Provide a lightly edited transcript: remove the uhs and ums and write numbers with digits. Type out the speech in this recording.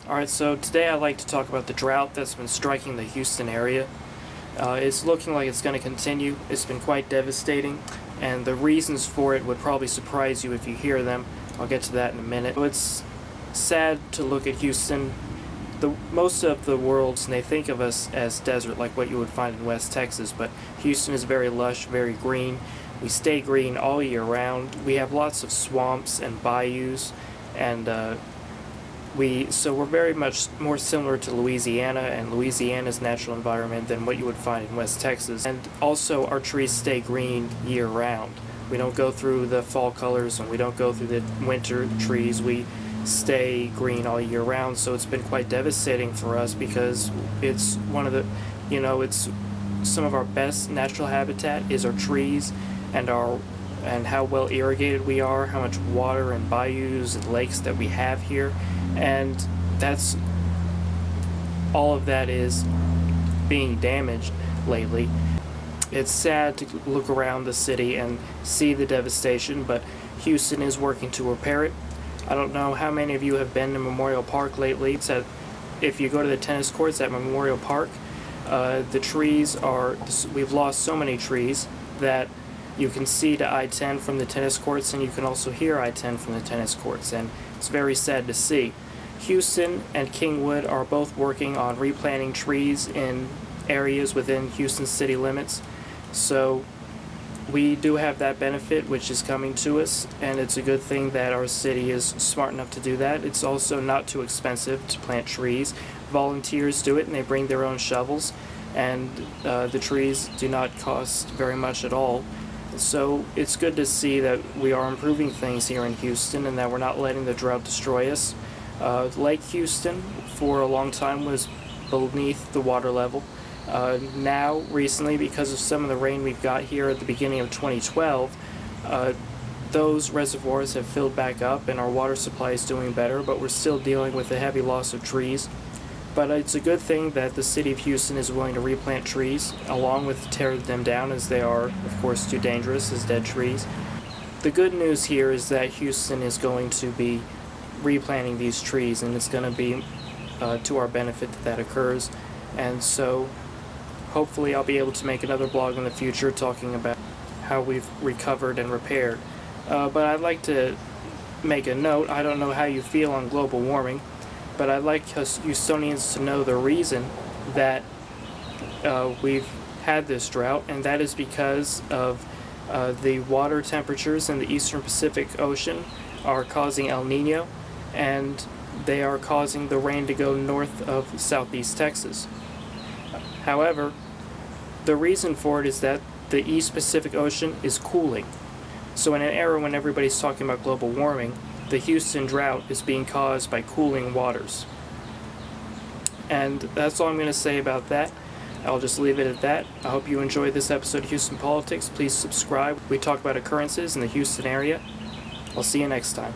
Alright, so today I'd like to talk about the drought that's been striking the Houston area. It's looking like it's going to continue. It's been quite devastating, and the reasons for it would probably surprise you if you hear them. I'll get to that in a minute. It's sad to look at Houston. Most of the world, they think of us as desert, like what you would find in West Texas, but Houston is very lush, very green. We stay green all year round. We have lots of swamps and bayous, and so we're very much more similar to Louisiana and Louisiana's natural environment than what you would find in West Texas. And also our trees stay green year round. We don't go through the fall colors and we don't go through the winter trees. We stay green all year round, so it's been quite devastating for us because it's one of the, it's some of our best natural habitat is our trees and how well irrigated we are, how much water and bayous and lakes that we have here, and that's all of that is being damaged lately. It's sad to look around the city and see the devastation, but Houston is working to repair it. I don't know how many of you have been to Memorial Park lately. If you go to the tennis courts at Memorial Park, we've lost so many trees that you can see to I-10 from the tennis courts, and you can also hear I-10 from the tennis courts, and it's very sad to see. Houston and Kingwood are both working on replanting trees in areas within Houston city limits, so we do have that benefit which is coming to us, and it's a good thing that our city is smart enough to do that. It's also not too expensive to plant trees. Volunteers do it and they bring their own shovels, and the trees do not cost very much at all. So it's good to see that we are improving things here in Houston and that we're not letting the drought destroy us. Lake Houston for a long time was beneath the water level. Now, recently, because of some of the rain we've got here at the beginning of 2012, those reservoirs have filled back up and our water supply is doing better, but we're still dealing with a heavy loss of trees. But it's a good thing that the city of Houston is willing to replant trees, along with tear them down, as they are, of course, too dangerous as dead trees. The good news here is that Houston is going to be replanting these trees, and it's going to be to our benefit that occurs. And so hopefully I'll be able to make another blog in the future talking about how we've recovered and repaired. But I'd like to make a note. I don't know how you feel on global warming, but I'd like us Houstonians to know the reason that we've had this drought, and that is because of the water temperatures in the eastern Pacific Ocean are causing El Nino, and they are causing the rain to go north of southeast Texas. However, the reason for it is that the East Pacific Ocean is cooling. So in an era when everybody's talking about global warming, the Houston drought is being caused by cooling waters. And that's all I'm going to say about that. I'll just leave it at that. I hope you enjoyed this episode of Houston Politics. Please subscribe. We talk about occurrences in the Houston area. I'll see you next time.